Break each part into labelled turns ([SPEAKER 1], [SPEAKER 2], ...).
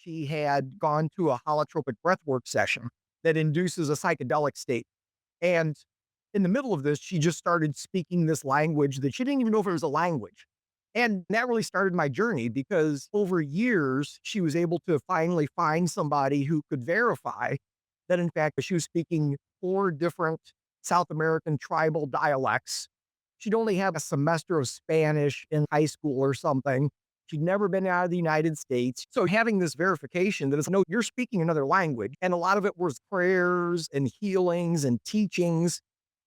[SPEAKER 1] she had gone to a holotropic breathwork session that induces a psychedelic state. And in the middle of this, she just started speaking this language that she didn't even know if it was a language. And that really started my journey because over years, she was able to finally find somebody who could verify that, in fact, she was speaking four different South American tribal dialects. She'd only had a semester of Spanish in high school or something. She'd never been out of the United States. So having this verification that it's no, you're speaking another language. And a lot of it was prayers and healings and teachings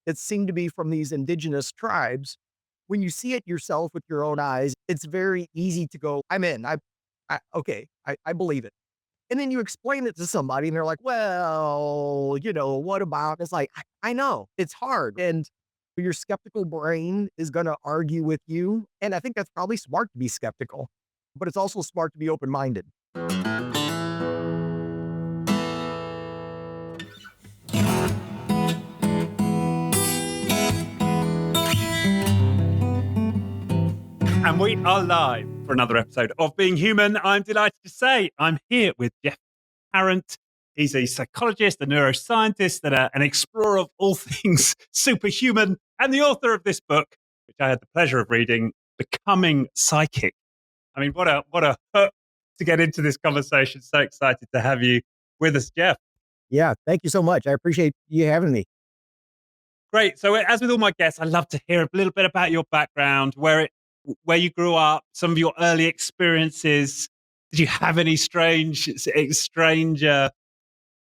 [SPEAKER 1] that seemed to be from these indigenous tribes. When you see it yourself with your own eyes, it's very easy to go, I'm in. Okay, I believe it. And then you explain it to somebody and they're like, well, what about? It's like, I know it's hard. And your skeptical brain is going to argue with you. And I think that's probably smart to be skeptical, but it's also smart to be open minded.
[SPEAKER 2] And we are live for another episode of Being Human. I'm delighted to say I'm here with Jeff Tarrant. He's a psychologist, a neuroscientist, and an explorer of all things superhuman, and the author of this book, which I had the pleasure of reading, Becoming Psychic. I mean, what a hook to get into this conversation. So excited to have you with us, Jeff.
[SPEAKER 1] Yeah, thank you so much. I appreciate you having me.
[SPEAKER 2] Great. So as with all my guests, I'd love to hear a little bit about your background, where you grew up, some of your early experiences. Did you have any strange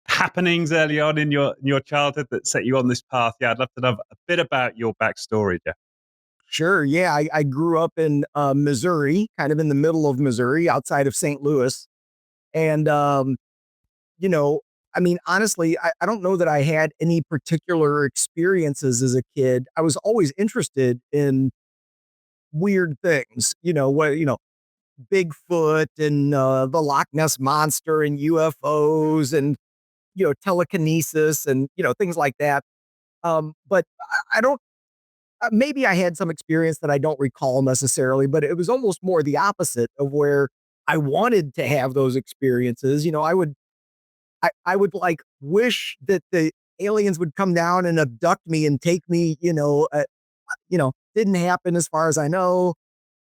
[SPEAKER 2] happenings early on in your childhood that set you on this path? Yeah, I'd love to know a bit about your backstory, Jeff.
[SPEAKER 1] Sure. Yeah, I grew up in Missouri, kind of in the middle of Missouri, outside of St. Louis. And, you know, I mean, honestly, I don't know that I had any particular experiences as a kid. I was always interested in weird things, Bigfoot and the Loch Ness Monster and UFOs and, telekinesis and, things like that. But I don't, maybe I had some experience that I don't recall necessarily, but it was almost more the opposite of where I wanted to have those experiences. I would like wish that the aliens would come down and abduct me and take me, didn't happen as far as I know.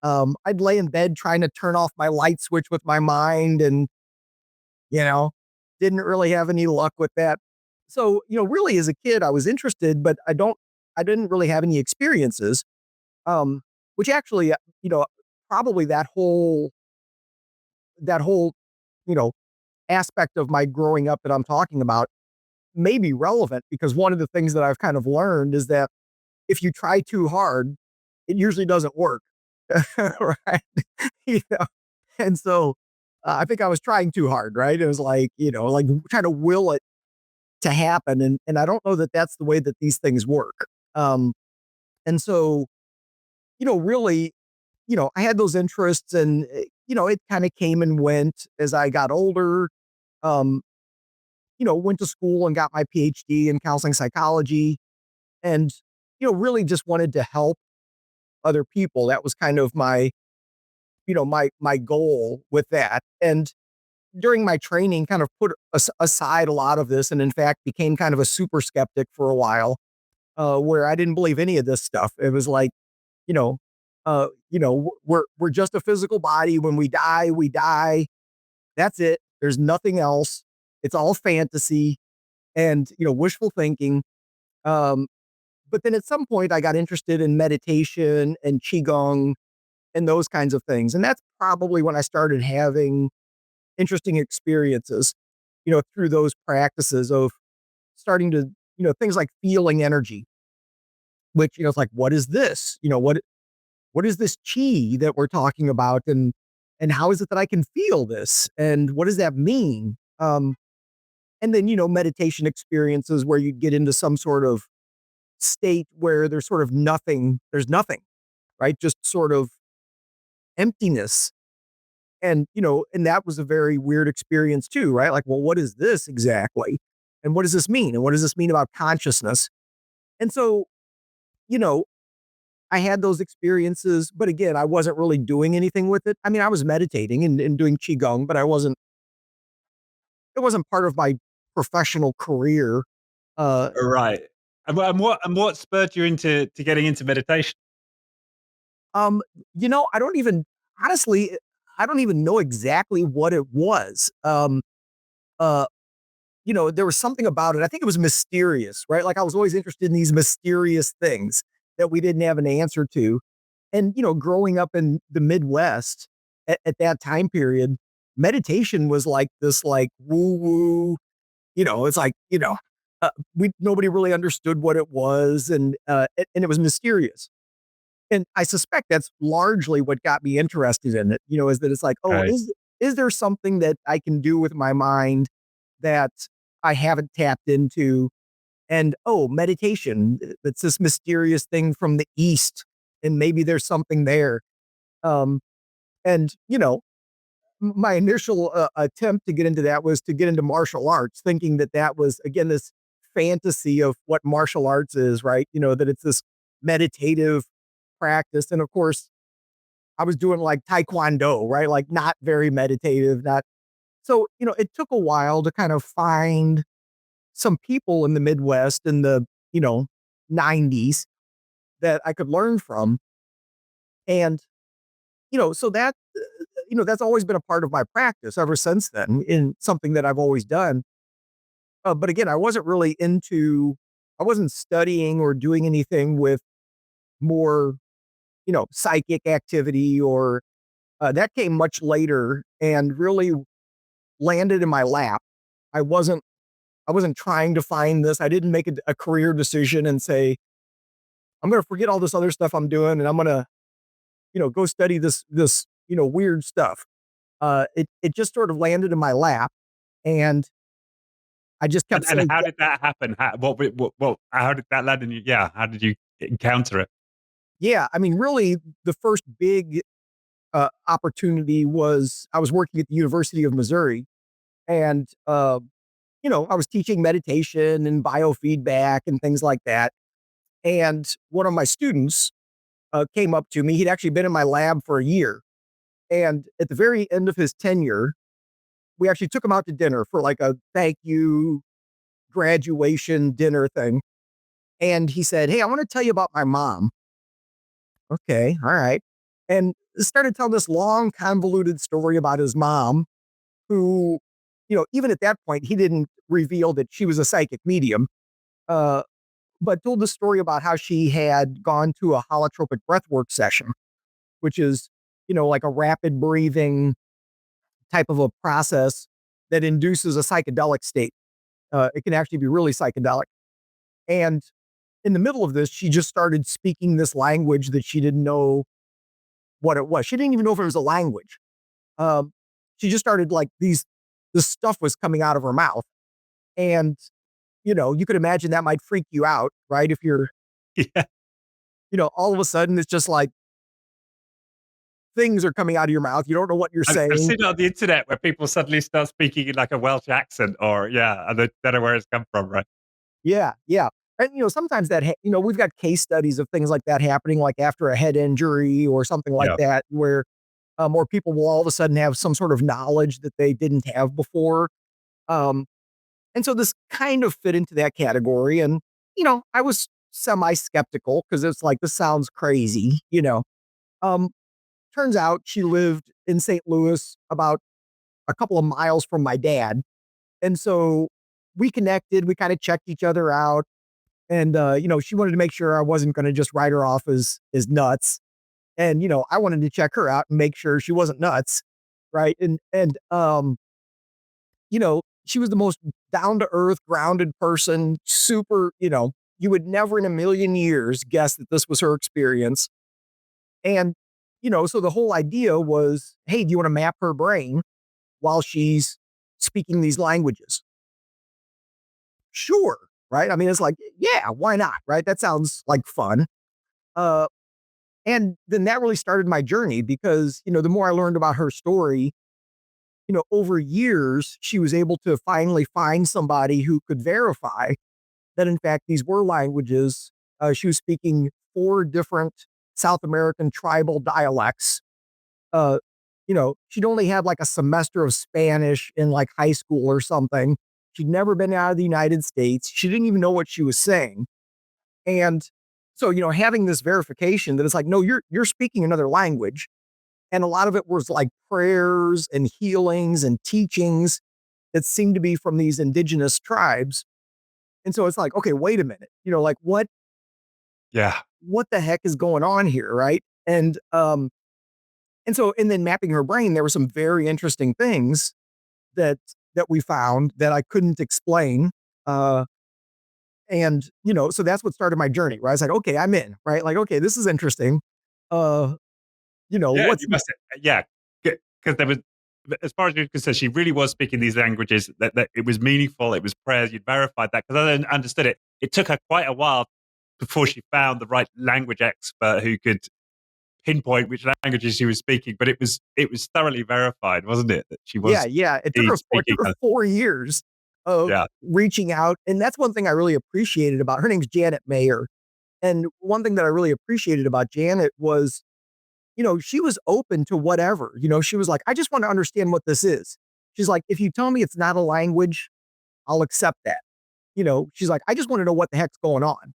[SPEAKER 1] I'd lay in bed trying to turn off my light switch with my mind and, you know, didn't really have any luck with that. So, really as a kid, I was interested, but I didn't really have any experiences. Which actually, probably that whole, you know, aspect of my growing up that I'm talking about may be relevant because one of the things that I've kind of learned is that if you try too hard, it usually doesn't work. Right. you know? And so I think I was trying too hard, right? It was like, like trying to will it to happen. And I don't know that that's the way that these things work. And so, really, I had those interests and, it kind of came and went as I got older. Um, went to school and got my PhD in counseling psychology and, really just wanted to help other people. That was kind of my goal with that. And during my training, kind of put aside a lot of this, and in fact became kind of a super skeptic for a while, where I didn't believe any of this stuff. It was like, you know, we're just a physical body. When we die, we die. That's it. There's nothing else. It's all fantasy and wishful thinking. Um, but then at some point, I got interested in meditation and qigong and those kinds of things, and that's probably when I started having interesting experiences, through those practices of starting to, things like feeling energy, which, it's like, what is this? What is this chi that we're talking about? And how is it that I can feel this? And what does that mean? And then, meditation experiences where you get into some sort of state where there's sort of nothing, there's nothing, right? Just sort of emptiness. And, and that was a very weird experience too, right? Like, well, what is this exactly? And what does this mean? And what does this mean about consciousness? And so, you know, I had those experiences, but again, I wasn't really doing anything with it. I mean, I was meditating and doing qigong, but I wasn't it wasn't part of my professional career. Uh,
[SPEAKER 2] Right. And what spurred you into to getting into meditation?
[SPEAKER 1] um, I don't even honestly, I don't even know exactly what it was. Uh, there was something about it. I think it was mysterious, right? Like I was always interested in these mysterious things that we didn't have an answer to. And, growing up in the Midwest at that time period, meditation was like this like woo woo, it's like, nobody really understood what it was and it was mysterious. And I suspect that's largely what got me interested in it, is that it's like, oh,
[SPEAKER 2] Okay.
[SPEAKER 1] is there something that I can do with my mind that I haven't tapped into? And oh, meditation, it's this mysterious thing from the East, and maybe there's something there. Um, and my initial attempt to get into that was to get into martial arts, thinking that that was again this fantasy of what martial arts is, right? That it's this meditative practice, and of course, I was doing like taekwondo, right? Like not very meditative, not so. It took a while to kind of find some people in the Midwest in the you know 90s that I could learn from, and so that's always been a part of my practice ever since then in something that I've always done. But again, I wasn't studying or doing anything with more, psychic activity or that came much later and really landed in my lap. I wasn't, I wasn't trying to find this. I didn't make a career decision and say, I'm going to forget all this other stuff I'm doing and I'm going to, go study this, weird stuff. It just sort of landed in my lap and I just kept
[SPEAKER 2] And
[SPEAKER 1] saying,
[SPEAKER 2] how did that happen? How did that land in you? Yeah, how did you encounter it?
[SPEAKER 1] yeah, I mean, really, the first big opportunity was I was working at the University of Missouri, and I was teaching meditation and biofeedback and things like that. And one of my students came up to me. He'd actually been in my lab for a year, and at the very end of his tenure, we actually took him out to dinner for like a thank you graduation dinner thing. And he said, "Hey, I want to tell you about my mom." Okay, all right. And started telling this long, convoluted story about his mom, who, even at that point, he didn't reveal that she was a psychic medium, uh, but told the story about how she had gone to a holotropic breathwork session, which is, like a rapid breathing type of a process that induces a psychedelic state. It can actually be really psychedelic. And in the middle of this, she just started speaking this language that she didn't know what it was. She didn't even know if it was a language. Um, she just started like this stuff was coming out of her mouth. And, you could imagine that might freak you out, right? If you're,
[SPEAKER 2] Yeah.
[SPEAKER 1] all of a sudden it's just like things are coming out of your mouth. You don't know what you're
[SPEAKER 2] I've
[SPEAKER 1] saying.
[SPEAKER 2] seen it on the internet where people suddenly start speaking in like a Welsh accent or yeah, and they don't know where it's come from, right?
[SPEAKER 1] Yeah. Yeah. And, sometimes we've got case studies of things like that happening, like after a head injury or something like
[SPEAKER 2] Yeah.
[SPEAKER 1] that, where more people will all of a sudden have some sort of knowledge that they didn't have before. Um, And so this kind of fit into that category. And, I was semi skeptical because it's like, this sounds crazy. Um, Turns out she lived in St. Louis about a couple of miles from my dad. And so we connected, we kind of checked each other out. And, she wanted to make sure I wasn't going to just write her off as nuts. And, I wanted to check her out and make sure she wasn't nuts. Right. She was the most down to earth, grounded person, super, you would never in a million years guess that this was her experience. And, so the whole idea was, hey, do you want to map her brain while she's speaking these languages? Sure. Right. I mean, it's like, yeah, why not? Right. That sounds like fun. Uh, and then that really started my journey because, the more I learned about her story, over years, she was able to finally find somebody who could verify that, in fact, these were languages. She was speaking four different South American tribal dialects. Uh, she'd only had like a semester of Spanish in like high school or something. She'd never been out of the United States. She didn't even know what she was saying. And so, having this verification that it's like, no, you're speaking another language. And a lot of it was like prayers and healings and teachings that seemed to be from these indigenous tribes. And so it's like, okay, wait a minute. Like
[SPEAKER 2] Yeah.
[SPEAKER 1] what the heck is going on here, right? And then mapping her brain, there were some very interesting things that we found that I couldn't explain. Uh so that's what started my journey, right? I was like, okay, I'm in, right? Like, okay, this is interesting. Uh,
[SPEAKER 2] Yeah,
[SPEAKER 1] what's
[SPEAKER 2] you must yeah, because there was as far as you're concerned, she really was speaking these languages, that it was meaningful, it was prayers, you'd verified that, because I then understood it. It took her quite a while before she found the right language expert who could pinpoint which languages she was speaking, but it was thoroughly verified, wasn't it, that she
[SPEAKER 1] yeah,
[SPEAKER 2] was
[SPEAKER 1] yeah. It took
[SPEAKER 2] indeed
[SPEAKER 1] her
[SPEAKER 2] speaking her.
[SPEAKER 1] 4 years of
[SPEAKER 2] Yeah.
[SPEAKER 1] reaching out. And that's one thing I really appreciated about her. Name's Janet Mayer. And one thing that I really appreciated about Janet was, she was open to whatever. She was like, I just want to understand what this is. She's like, if you tell me it's not a language, I'll accept that. She's like, I just want to know what the heck's going on.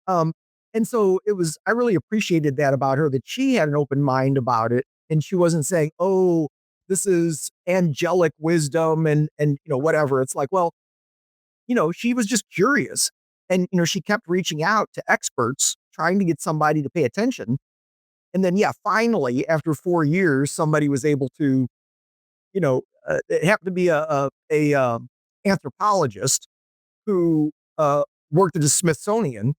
[SPEAKER 1] Um, and so I really appreciated that about her, that she had an open mind about it. And she wasn't saying, oh, this is angelic wisdom and, whatever. It's like, well, she was just curious. And, she kept reaching out to experts, trying to get somebody to pay attention. And then, yeah, finally, after 4 years, somebody was able to, it happened to be a anthropologist who worked at the Smithsonian,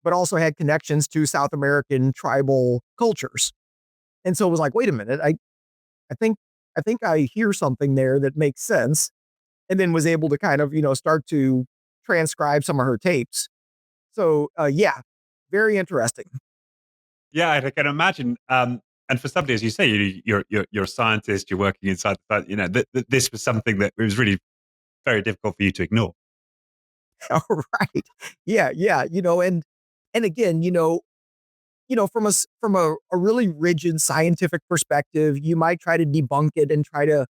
[SPEAKER 1] but also had connections to South American tribal cultures. And so it was like, wait a minute, I think I think I hear something there that makes sense. And then was able to kind of, start to transcribe some of her tapes. So yeah, very interesting.
[SPEAKER 2] Yeah, I can imagine, and for somebody, as you say, you're a scientist, you're working inside the this was something that it was really very difficult for you to ignore.
[SPEAKER 1] All right. Yeah, yeah, and again, from a really rigid scientific perspective, you might try to debunk it and try to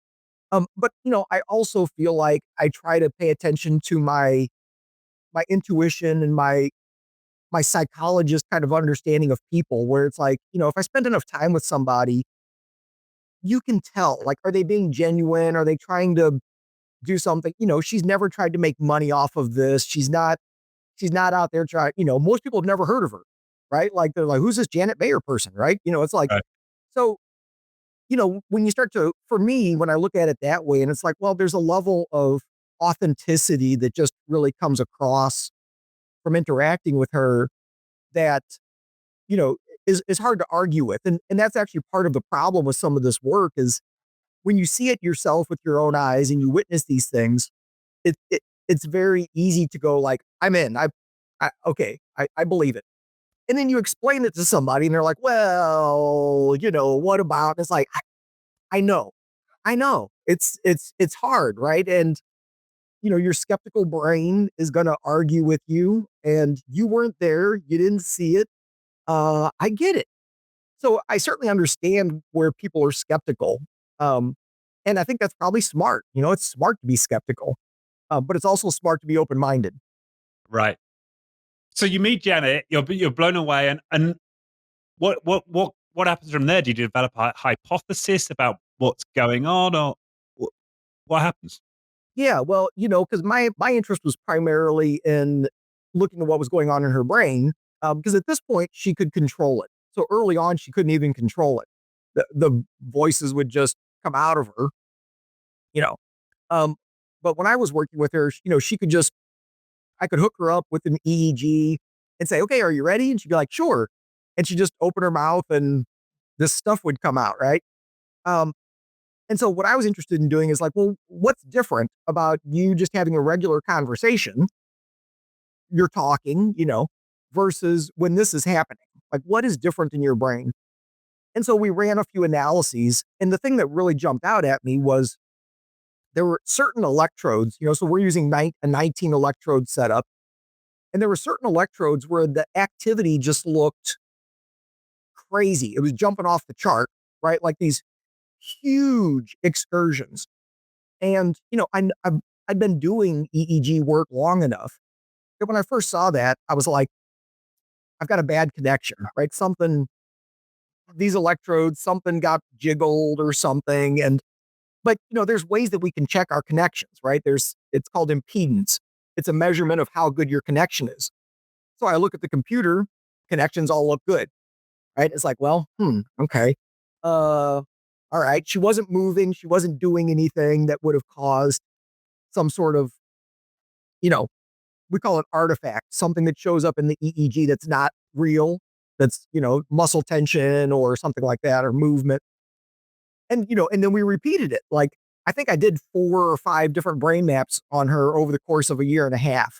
[SPEAKER 1] but I also feel like I try to pay attention to my intuition and my psychologist kind of understanding of people, where it's like, if I spend enough time with somebody, you can tell, like, are they being genuine? Are they trying to do something? She's never tried to make money off of this. She's not out there trying, most people have never heard of her, right? Like, they're like, who's this Janet Mayer person, right? It's like,
[SPEAKER 2] Right.
[SPEAKER 1] so, when you start to, for me, when I look at it that way, and it's like, well, there's a level of authenticity that just really comes across from interacting with her that, you know, is hard to argue with. And that's actually part of the problem with some of this work is when you see it yourself with your own eyes and you witness these things, it's very easy to go like, I'm in. Okay, I believe it. And then you explain it to somebody and they're like, well, what about? And it's like, I know. I know. It's hard, right? And your skeptical brain is going to argue with you and you weren't there, you didn't see it. I get it. So I certainly understand where people are skeptical. Um, and I think that's probably smart. It's smart to be skeptical, but it's also smart to be open minded.
[SPEAKER 2] Right. So you meet Janet, you're blown away, and what happens from there? Do you develop a hypothesis about what's going on, or what happens?
[SPEAKER 1] Yeah, well, because my interest was primarily in looking at what was going on in her brain, because at this point she could control it. So early on, she couldn't even control it. The voices would just come out of her, you know. Um, but when I was working with her, she could just I could hook her up with an EEG and say, "Okay, are you ready?" And she'd be like, "Sure," and she'd just open her mouth and this stuff would come out, right? Um, And so what I was interested in doing is like, well, what's different about you just having a regular conversation? You're talking, versus when this is happening. Like, what is different in your brain? And so we ran a few analyses. And the thing that really jumped out at me was there were certain electrodes, so we're using a 19 electrode setup. And there were certain electrodes where the activity just looked crazy. It was jumping off the chart, right? Like huge excursions. And, I've been doing EEG work long enough that when I first saw that, I was like, I've got a bad connection, right? These electrodes, something got jiggled or something. But, there's ways that we can check our connections, right? It's called impedance. It's a measurement of how good your connection is. So I look at the computer, connections all look good, right? It's like, well, okay. All right. She wasn't moving. She wasn't doing anything that would have caused some sort of, you know, we call it artifact, something that shows up in the EEG that's not real, that's, muscle tension or something like that, or movement. And then we repeated it. Like, I think I did 4 or 5 different brain maps on her over the course of a year and a half.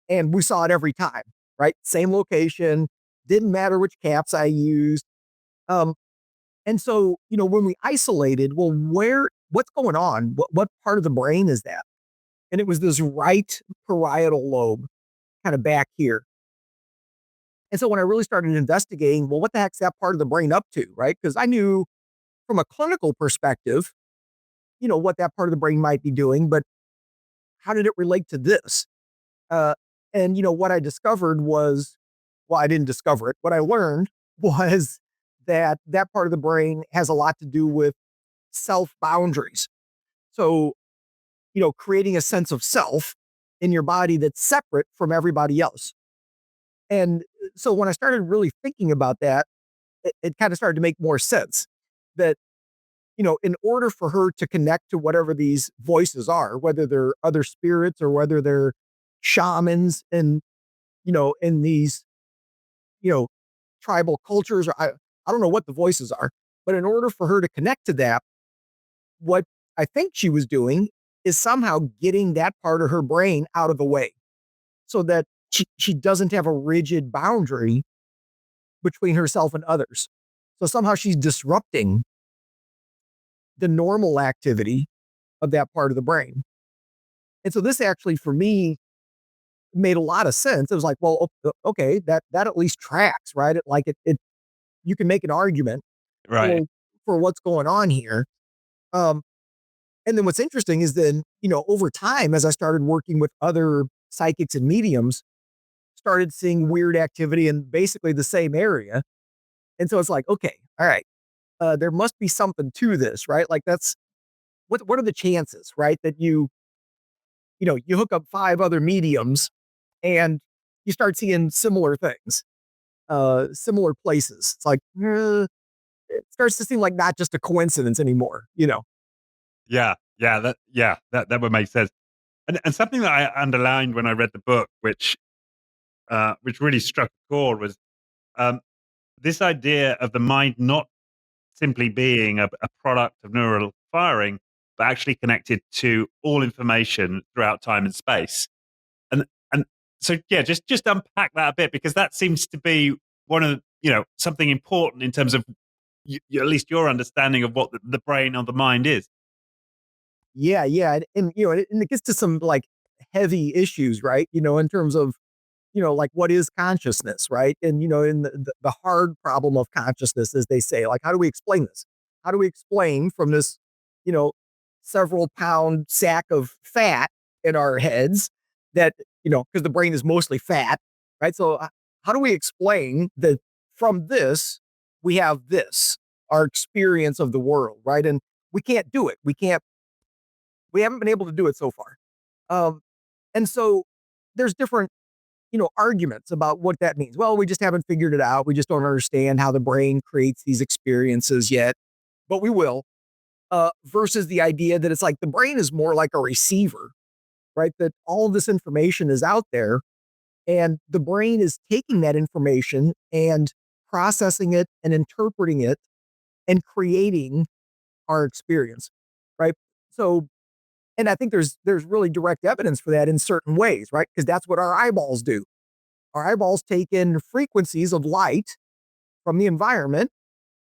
[SPEAKER 1] And we saw it every time, right? Same location, didn't matter which caps I used. Um, and so, when we isolated, well, what's going on? What part of the brain is that? And it was this right parietal lobe, kind of back here. And so when I really started investigating, well, what the heck's that part of the brain up to, right? Because I knew from a clinical perspective, what that part of the brain might be doing, but how did it relate to this? Uh, and what I discovered was, well, I didn't discover it. What I learned was that part of the brain has a lot to do with self boundaries. So, creating a sense of self in your body that's separate from everybody else. And so when I started really thinking about that, it kind of started to make more sense that, in order for her to connect to whatever these voices are, whether they're other spirits or whether they're shamans and, in these, you know, tribal cultures, or I don't know what the voices are, but in order for her to connect to that, what I think she was doing is somehow getting that part of her brain out of the way so that she doesn't have a rigid boundary between herself and others. So somehow she's disrupting the normal activity of that part of the brain. And so this actually, for me, made a lot of sense. It was like, well, okay, that at least tracks, right? It you can make an argument
[SPEAKER 2] Right.
[SPEAKER 1] for what's going on here. Um, and then what's interesting is then, over time, as I started working with other psychics and mediums, started seeing weird activity in basically the same area. And so it's like, okay, all right, there must be something to this, right? Like that's what are the chances, right? That you hook up 5 other mediums and you start seeing similar things, similar places. It's like, it starts to seem like not just a coincidence anymore.
[SPEAKER 2] That would make sense. And something that I underlined when I read the book, which really struck a chord, was um, this idea of the mind not simply being a product of neural firing, but actually connected to all information throughout time and space. And so yeah, just unpack that a bit, because that seems to be one of something important in terms of at least your understanding of what the brain or the mind is.
[SPEAKER 1] Yeah, yeah, and it gets to some like heavy issues, right? In terms of like what is consciousness, right? And in the hard problem of consciousness, as they say, like how do we explain this? How do we explain from this, you know, several pound sack of fat in our heads that because the brain is mostly fat, right? So how do we explain that from this we have this our experience of the world, right? And we can't do it. We haven't been able to do it so far. Um, and so there's different arguments about what that means. Well, we just haven't figured it out. We just don't understand how the brain creates these experiences yet, but we will. Versus the idea that it's like the brain is more like a receiver, right? That all of this information is out there and the brain is taking that information and processing it and interpreting it and creating our experience, right? So, and I think there's really direct evidence for that in certain ways, right? Because that's what our eyeballs do. Our eyeballs take in frequencies of light from the environment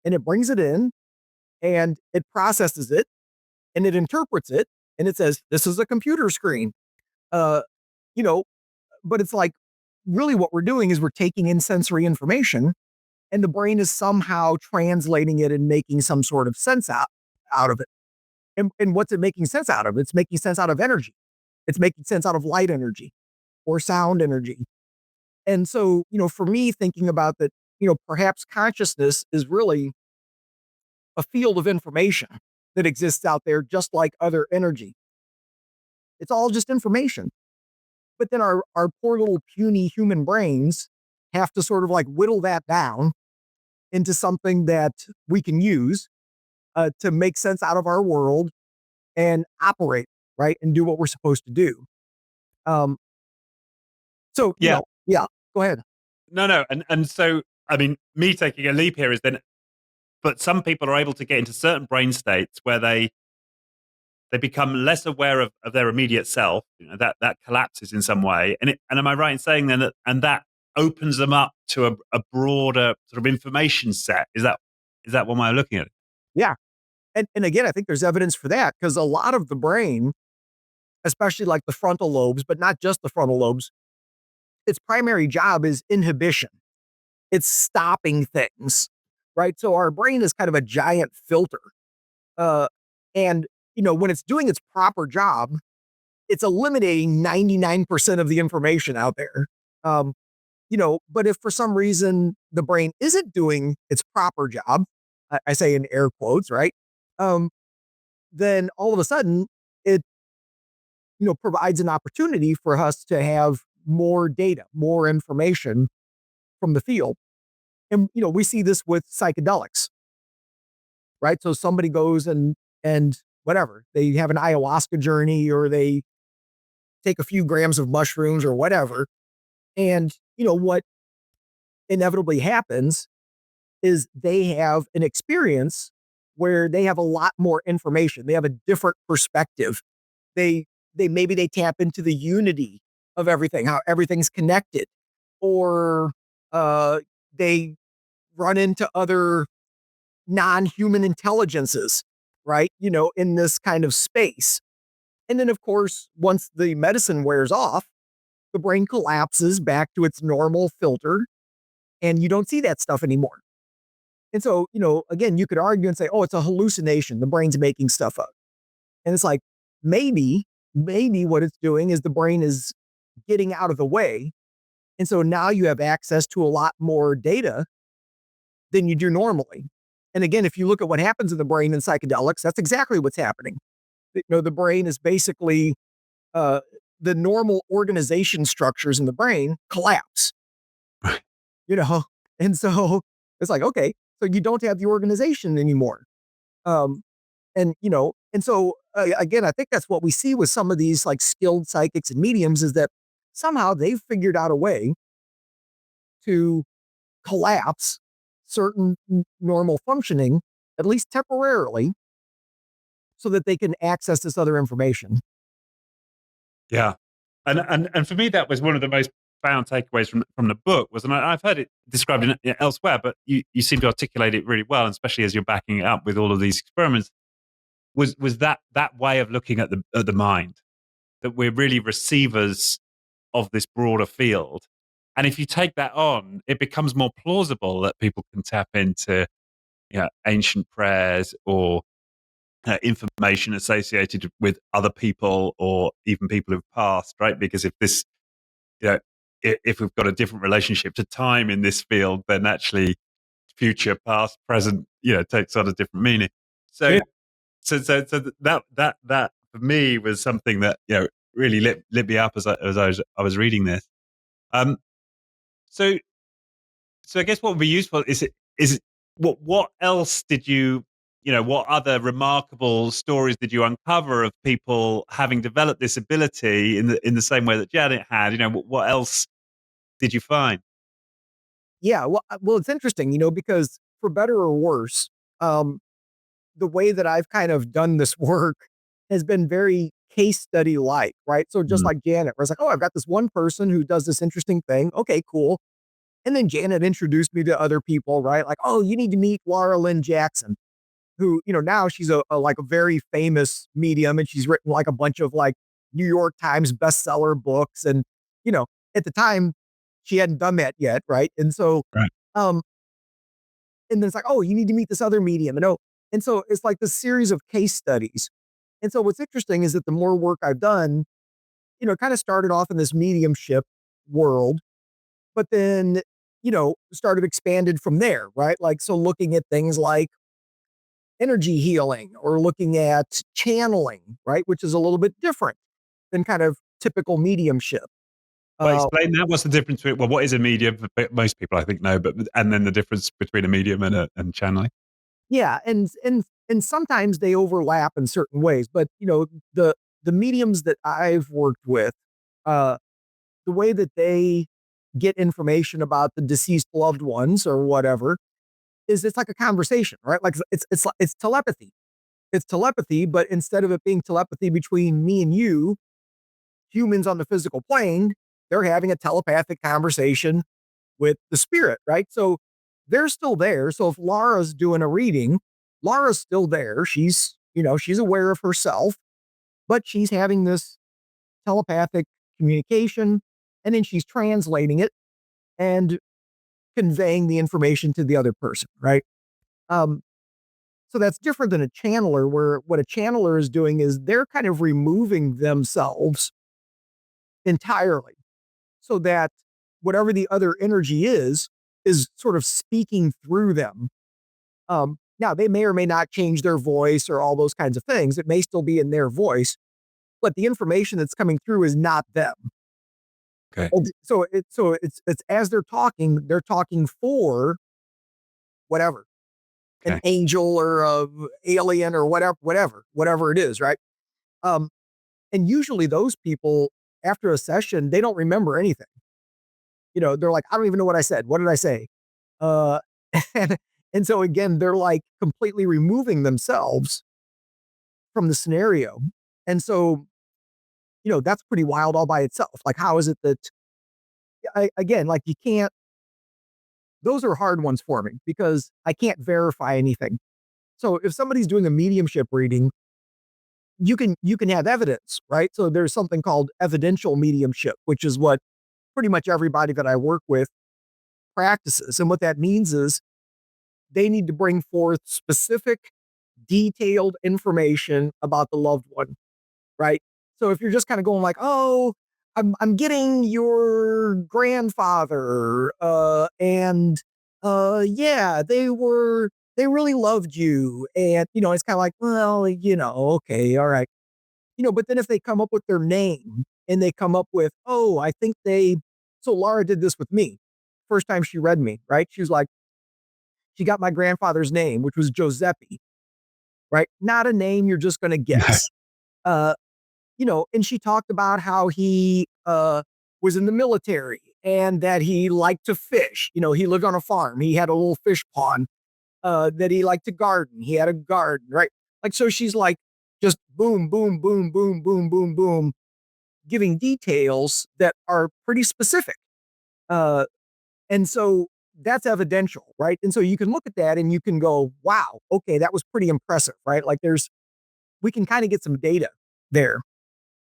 [SPEAKER 1] and it brings it in and it processes it and it interprets it and it says, this is a computer screen. Uh, you know, but it's like really what we're doing is we're taking in sensory information and the brain is somehow translating it and making some sort of sense out of it. And what's it making sense out of? It's making sense out of energy. It's making sense out of light energy or sound energy. And so, for me, thinking about that, perhaps consciousness is really a field of information that exists out there, just like other energy. It's all just information. But then our poor little puny human brains have to sort of like whittle that down into something that we can use to make sense out of our world and operate, right? And do what we're supposed to do. Um, so,
[SPEAKER 2] Yeah.
[SPEAKER 1] yeah, go ahead.
[SPEAKER 2] No. And so, I mean, me taking a leap here is then, but some people are able to get into certain brain states where they become less aware of their immediate self. That collapses in some way. And am I right in saying then that opens them up to a broader sort of information set? Is that one way of looking at it?
[SPEAKER 1] Yeah. And again, I think there's evidence for that because a lot of the brain, especially like the frontal lobes, but not just the frontal lobes, its primary job is inhibition. It's stopping things, right? So our brain is kind of a giant filter. Uh, and, when it's doing its proper job, it's eliminating 99% of the information out there. Um, but if for some reason the brain isn't doing its proper job, I say in air quotes, right? Um, then all of a sudden it, provides an opportunity for us to have more data, more information from the field. And, we see this with psychedelics, right? So somebody goes and whatever, they have an ayahuasca journey or they take a few grams of mushrooms or whatever. And, what inevitably happens is they have an experience where they have a lot more information. They have a different perspective. They maybe they tap into the unity of everything, how everything's connected, or uh, they run into other non-human intelligences, right? In this kind of space. And then, of course, once the medicine wears off, the brain collapses back to its normal filter, and you don't see that stuff anymore. And so, again, you could argue and say, oh, it's a hallucination. The brain's making stuff up. And it's like, maybe what it's doing is the brain is getting out of the way. And so now you have access to a lot more data than you do normally. And again, if you look at what happens in the brain in psychedelics, that's exactly what's happening. The brain is basically uh, the normal organization structures in the brain collapse, you know? And so it's like, okay, so you don't have the organization anymore. Um, and so again, I think that's what we see with some of these like skilled psychics and mediums is that somehow they've figured out a way to collapse certain normal functioning, at least temporarily, so that they can access this other information.
[SPEAKER 2] Yeah. And for me, that was one of the most profound takeaways from the book was, and I've heard it described elsewhere, but you seem to articulate it really well, and especially as you're backing it up with all of these experiments, was that way of looking at the mind, that we're really receivers of this broader field. And if you take that on, it becomes more plausible that people can tap into ancient prayers or information associated with other people or even people who've passed, right? Because if this, you know, if we've got a different relationship to time in this field, then actually future, past, present, takes on a different meaning. So,
[SPEAKER 1] Yeah.
[SPEAKER 2] so that for me was something that really lit me up as I was reading this. Um, so So I guess what would be useful is what else did what other remarkable stories did you uncover of people having developed this ability in the same way that Janet had? What else did you find?
[SPEAKER 1] Yeah. Well, it's interesting, because for better or worse, um, the way that I've kind of done this work has been very case study like, right? So just
[SPEAKER 2] Mm,
[SPEAKER 1] like Janet, where it's like, oh, I've got this one person who does this interesting thing. Okay, cool. And then Janet introduced me to other people, right? Like, oh, you need to meet Laura Lynn Jackson, who, now she's like a very famous medium and she's written like a bunch of like New York Times bestseller books. And, you know, at the time she hadn't done that yet, right? And so,
[SPEAKER 2] right.
[SPEAKER 1] um, and then it's like, oh, you need to meet this other medium. And oh, And so it's like this series of case studies. And so what's interesting is that the more work I've done, it kind of started off in this mediumship world, but then, started expanded from there, right? Like, so looking at things like energy healing or looking at channeling, right? Which is a little bit different than kind of typical mediumship.
[SPEAKER 2] Well,
[SPEAKER 1] Uh,
[SPEAKER 2] explain that. What's the difference between, well, what is a medium? Most people, I think, know, but and then the difference between a medium and channeling.
[SPEAKER 1] yeah, and sometimes they overlap in certain ways, but the the mediums that I've worked with, uh, the way that they get information about the deceased loved ones or whatever is it's like a conversation, right? Like it's telepathy. It's telepathy, but instead of it being telepathy between me and you, humans on the physical plane, they're having a telepathic conversation with the spirit, right? So they're still there. So if Laura's doing a reading, Laura's still there. She's aware of herself, but she's having this telepathic communication and then she's translating it and conveying the information to the other person, right? Um, so that's different than a channeler, where what a channeler is doing is they're kind of removing themselves entirely so that whatever the other energy is sort of speaking through them. Now, they may or may not change their voice or all those kinds of things. It may still be in their voice, but the information that's coming through is not them.
[SPEAKER 2] Okay.
[SPEAKER 1] And so it's as they're talking for whatever, an
[SPEAKER 2] Okay.
[SPEAKER 1] angel or a alien or whatever it is, right? Um, and usually those people after a session, they don't remember anything. They're like, I don't even know what I said. What did I say? Uh, and, and so again, they're like completely removing themselves from the scenario. And so, that's pretty wild all by itself. Like, how is it that, again, like you can't, those are hard ones for me because I can't verify anything. So if somebody's doing a mediumship reading, you can have evidence, right? So there's something called evidential mediumship, which is what pretty much everybody that I work with practices. And what that means is they need to bring forth specific, detailed information about the loved one, right? So if you're just kind of going like, "Oh, I'm getting your grandfather, and yeah, they really loved you," and it's kind of like, well, okay, all right, but then if they come up with their name and they come up with, "Oh, I think they," so Laura did this with me. First time she read me, right? She was like, she got my grandfather's name, which was Giuseppe, right? Not a name you're just going to
[SPEAKER 2] No.
[SPEAKER 1] guess. Uh, and she talked about how he was in the military and that he liked to fish. He lived on a farm. He had a little fish pond, that he liked to garden. He had a garden, right? Like, so she's like, just boom, boom, boom, boom, boom, boom, boom, giving details that are pretty specific. Uh, and so that's evidential, right? And so you can look at that and you can go, wow, okay, that was pretty impressive, right? Like, we can kind of get some data there.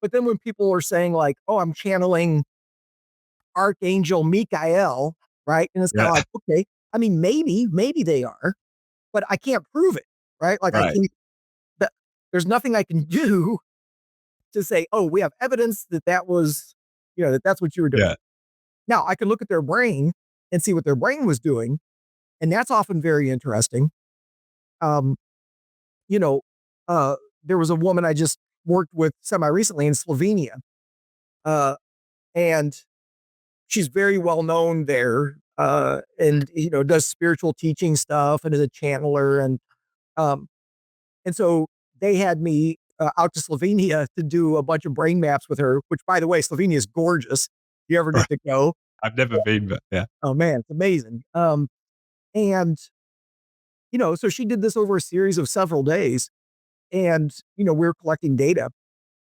[SPEAKER 1] But then when people are saying like, "Oh, I'm channeling Archangel Michael," right? And it's kind
[SPEAKER 2] Yeah.
[SPEAKER 1] of like, okay, I mean, maybe they are, but I can't prove it, right? Like, I
[SPEAKER 2] Right.
[SPEAKER 1] can't. That, there's nothing I can do to say, "Oh, we have evidence that that was, that's what you were doing."
[SPEAKER 2] Yeah.
[SPEAKER 1] Now, I can look at their brain and see what their brain was doing, and that's often very interesting. Um, you know, uh, there was a woman I just worked with semi recently in Slovenia, uh, and she's very well known there, and does spiritual teaching stuff and is a channeler, um, and so they had me out to Slovenia to do a bunch of brain maps with her. Which, by the way, Slovenia is gorgeous. If you ever
[SPEAKER 2] Right.
[SPEAKER 1] get to go,
[SPEAKER 2] I've never been, but yeah.
[SPEAKER 1] oh man, it's amazing. And so she did this over a series of several days, and we were collecting data,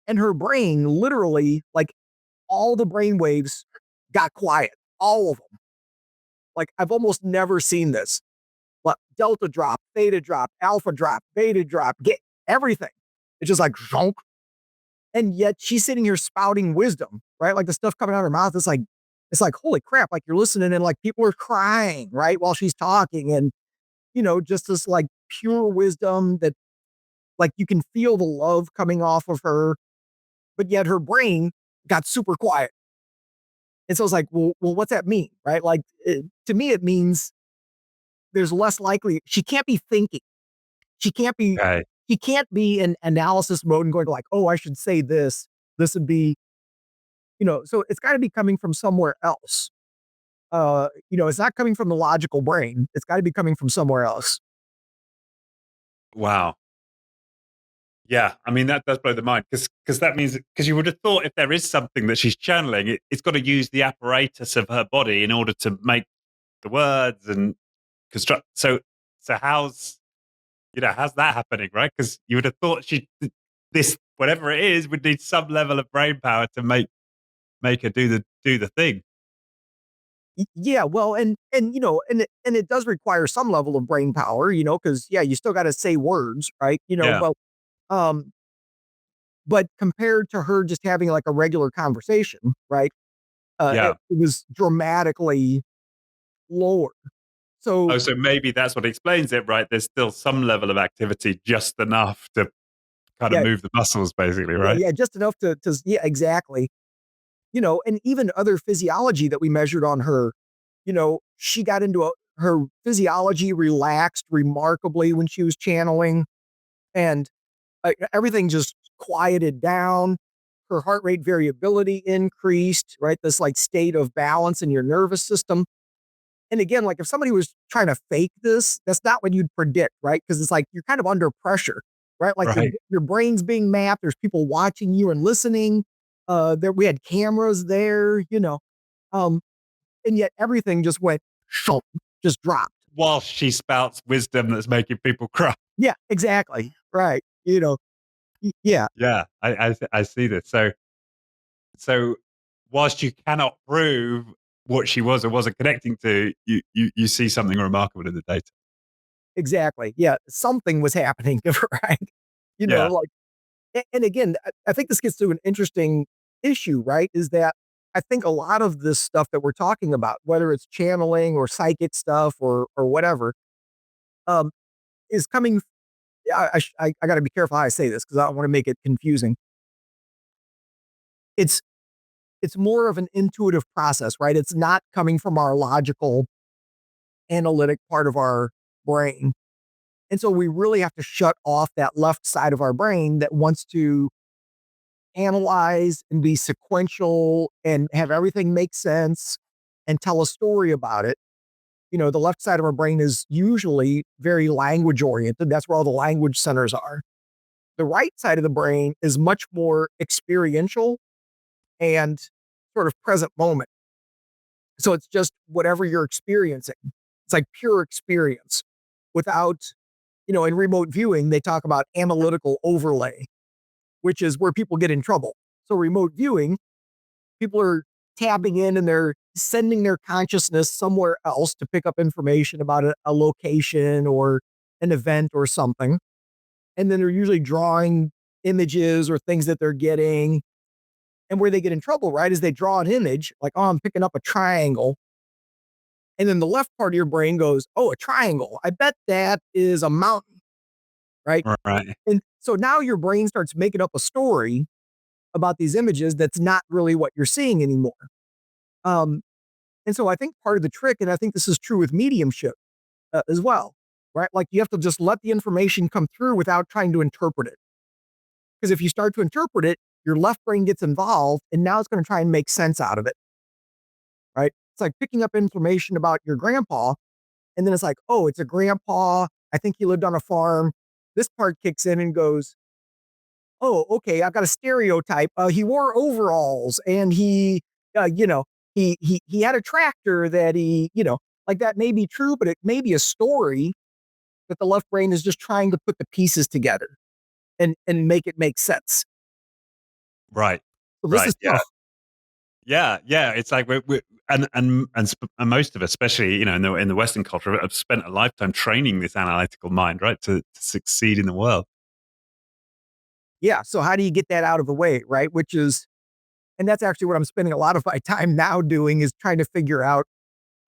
[SPEAKER 1] and her brain literally, like, all the brain waves got quiet, all of them. Like, I've almost never seen this. But delta drop, theta drop, alpha drop, beta drop, get everything. It's just like zonk. And yet she's sitting here spouting wisdom, right? Like the stuff coming out of her mouth. It's like, holy crap. Like you're listening and like people are crying, right? While she's talking. And, just this like pure wisdom that like you can feel the love coming off of her, but yet her brain got super quiet. And so it's like, well, what's that mean? Right. Like to me, it means there's less likely she can't be thinking. She can't be,
[SPEAKER 2] Okay.
[SPEAKER 1] she can't be in analysis mode and going like, oh, I should say this. This would be, so it's got to be coming from somewhere else. It's not coming from the logical brain. It's got to be coming from somewhere else.
[SPEAKER 2] Wow. Yeah, I mean that does blow the mind because that means because you would have thought if there is something that she's channeling, it's got to use the apparatus of her body in order to make the words and construct. So how's that happening, right? Because you would have thought she this whatever it is would need some level of brain power to make her do the thing.
[SPEAKER 1] Yeah, well, and it does require some level of brain power, because yeah, you still got to say words, right?
[SPEAKER 2] Yeah,
[SPEAKER 1] Um, but compared to her just having like a regular conversation, right?
[SPEAKER 2] yeah.
[SPEAKER 1] It was dramatically lower. So
[SPEAKER 2] Oh, so maybe that's what explains it, right? There's still some level of activity, just enough to kind of
[SPEAKER 1] yeah,
[SPEAKER 2] move the muscles, basically,
[SPEAKER 1] yeah,
[SPEAKER 2] right?
[SPEAKER 1] yeah, just enough to yeah, exactly. And even other physiology that we measured on her, she got into her physiology relaxed remarkably when she was channeling, and everything just quieted down. Her heart rate variability increased, right? This like state of balance in your nervous system. And again, like if somebody was trying to fake this, that's not what you'd predict, right? Because it's like you're kind of under pressure, right? Like your
[SPEAKER 2] Right.
[SPEAKER 1] your brain's being mapped. There's people watching you and listening. There we had cameras there, um, and yet everything just went shunk, just dropped.
[SPEAKER 2] Whilst she spouts wisdom that's making people cry.
[SPEAKER 1] Yeah, exactly. Right. Yeah,
[SPEAKER 2] Yeah, I see this. So whilst you cannot prove what she was or wasn't connecting to, you see something remarkable in the data.
[SPEAKER 1] exactly. Yeah, something was happening, right?
[SPEAKER 2] Yeah,
[SPEAKER 1] Like, and again, I think this gets to an interesting issue, right? Is that I think a lot of this stuff that we're talking about, whether it's channeling or psychic stuff or whatever, um, is coming. I got to be careful how I say this because I don't want to make it confusing. It's it's more of an intuitive process, right? It's not coming from our logical, analytic part of our brain. And so we really have to shut off that left side of our brain that wants to analyze and be sequential and have everything make sense and tell a story about it. The left side of our brain is usually very language oriented. That's where all the language centers are. The right side of the brain is much more experiential and sort of present moment. So it's just whatever you're experiencing. It's like pure experience without, in remote viewing, they talk about analytical overlay, which is where people get in trouble. So remote viewing, people are tapping in and they're sending their consciousness somewhere else to pick up information about a location or an event or something. And then they're usually drawing images or things that they're getting. And where they get in trouble, right, is they draw an image like, oh, I'm picking up a triangle. And then the left part of your brain goes, oh, a triangle. I bet that is a mountain, right?
[SPEAKER 2] right.
[SPEAKER 1] And so now your brain starts making up a story about these images that's not really what you're seeing anymore. Um, and so I think part of the trick, and I think this is true with mediumship as well, right? Like you have to just let the information come through without trying to interpret it. Because if you start to interpret it, your left brain gets involved and now it's going to try and make sense out of it, right? It's like picking up information about your grandpa. And then it's like, oh, it's a grandpa. I think he lived on a farm. This part kicks in and goes, oh, okay, I've got a stereotype. He wore overalls and he had a tractor that like that may be true, but it may be a story that the left brain is just trying to put the pieces together and make it make sense.
[SPEAKER 2] Right.
[SPEAKER 1] So this
[SPEAKER 2] Right.
[SPEAKER 1] is
[SPEAKER 2] Yeah.
[SPEAKER 1] tough.
[SPEAKER 2] Yeah. Yeah. It's like we and most of us, especially in the Western culture, have spent a lifetime training this analytical mind, right, to succeed in the world.
[SPEAKER 1] Yeah. So how do you get that out of the way, right? And that's actually what I'm spending a lot of my time now doing is trying to figure out.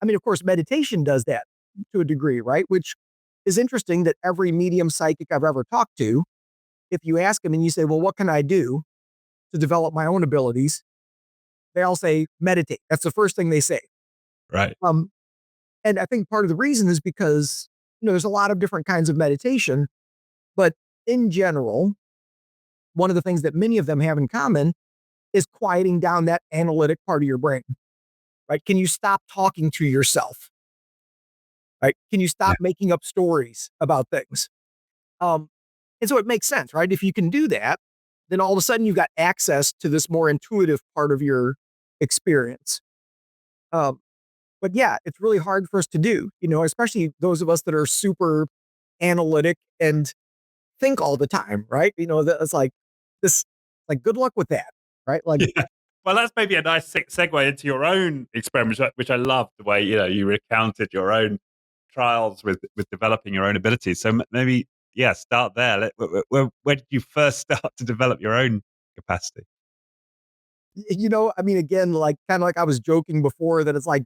[SPEAKER 1] I mean, of course, meditation does that to a degree, right? Which is interesting that every medium psychic I've ever talked to, if you ask them and you say, well, what can I do to develop my own abilities? They all say, meditate. That's the first thing they say.
[SPEAKER 2] Right.
[SPEAKER 1] Um, and I think part of the reason is because, there's a lot of different kinds of meditation, but in general, one of the things that many of them have in common is quieting down that analytic part of your brain, right? Can you stop talking to yourself, right? Can you
[SPEAKER 2] Yeah.
[SPEAKER 1] stop making up stories about things? Um, and so it makes sense, right? If you can do that, then all of a sudden you've got access to this more intuitive part of your experience. Um, but yeah, it's really hard for us to do, especially those of us that are super analytic and think all the time, right? It's like this, like, good luck with that, right? Like,
[SPEAKER 2] Yeah. Well, that's maybe a nice segue into your own experiments, which I love the way you recounted your own trials with developing your own abilities. So maybe start there. Where did you first start to develop your own capacity?
[SPEAKER 1] I mean, again, like kind of like I was joking before that it's like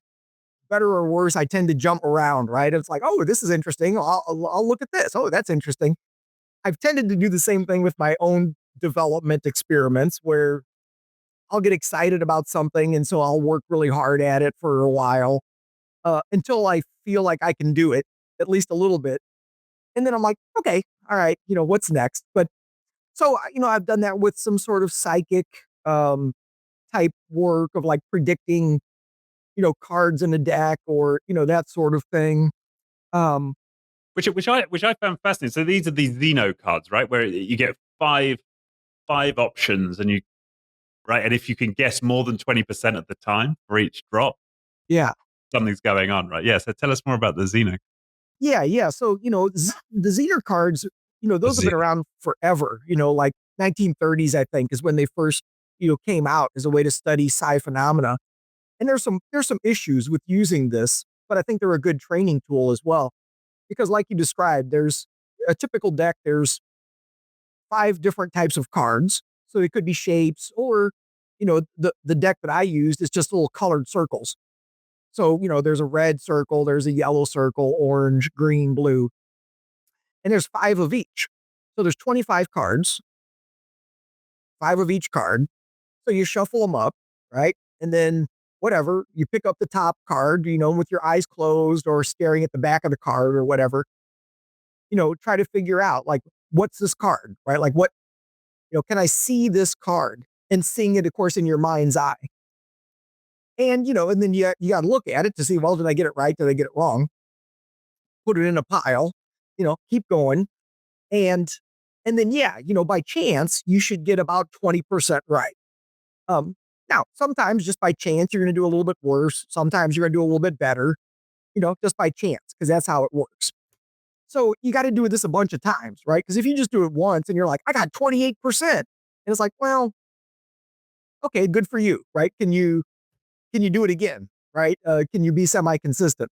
[SPEAKER 1] better or worse, I tend to jump around, right? It's like, oh, this is interesting. I'll look at this. Oh, that's interesting. I've tended to do the same thing with my own development experiments where I'll get excited about something. And so I'll work really hard at it for a while until I feel like I can do it at least a little bit. And then I'm like, okay, all right, what's next? But so, I've done that with some sort of psychic um, type work of like predicting, cards in a deck or, that sort of thing. Um,
[SPEAKER 2] Which I found fascinating. So these are these Zeno cards, right? Where you get five options, and and if you can guess more than 20% of the time for each drop,
[SPEAKER 1] yeah.
[SPEAKER 2] something's going on, right? Yeah. So tell us more about the Zeno
[SPEAKER 1] Yeah. Yeah. So, the Zener cards,
[SPEAKER 2] or
[SPEAKER 1] those have been
[SPEAKER 2] Zeno.
[SPEAKER 1] around forever, like 1930s, I think, is when they first, came out as a way to study psi phenomena. And there's some issues with using this, but I think they're a good training tool as well. Because like you described, there's a typical deck, there's 5 different types of cards. So it could be shapes or, the deck that I used is just little colored circles. So, there's a red circle, there's a yellow circle, orange, green, blue, and there's 5 of each. So there's 25 cards, 5 of each card. So you shuffle them up, right? And then whatever, you pick up the top card, with your eyes closed or staring at the back of the card or whatever, try to figure out like, what's this card, right? Like what, can I see this card and seeing it, of course, in your mind's eye? And, and then you got to look at it to see, well, did I get it right? Did I get it wrong? Put it in a pile, keep going. And, and then, yeah, by chance, you should get about 20% right. Um, Now, sometimes just by chance, you're going to do a little bit worse. Sometimes you're going to do a little bit better, just by chance, because that's how it works. So you got to do this a bunch of times, right? Because if you just do it once and you're like, I got 28%, and it's like, well, okay, good for you, right? Can you do it again, right? Can you be semi-consistent?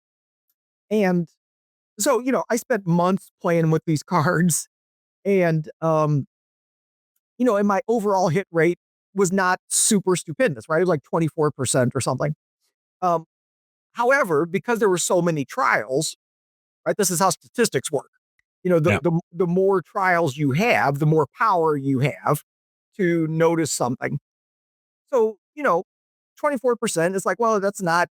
[SPEAKER 1] And so, I spent months playing with these cards, and and my overall hit rate was not super stupendous, right? It was like 24% or something. Um, However, because there were so many trials, right? This is how statistics work. The
[SPEAKER 2] Yeah.
[SPEAKER 1] the more trials you have, the more power you have to notice something. So, 24% is like, well, it's not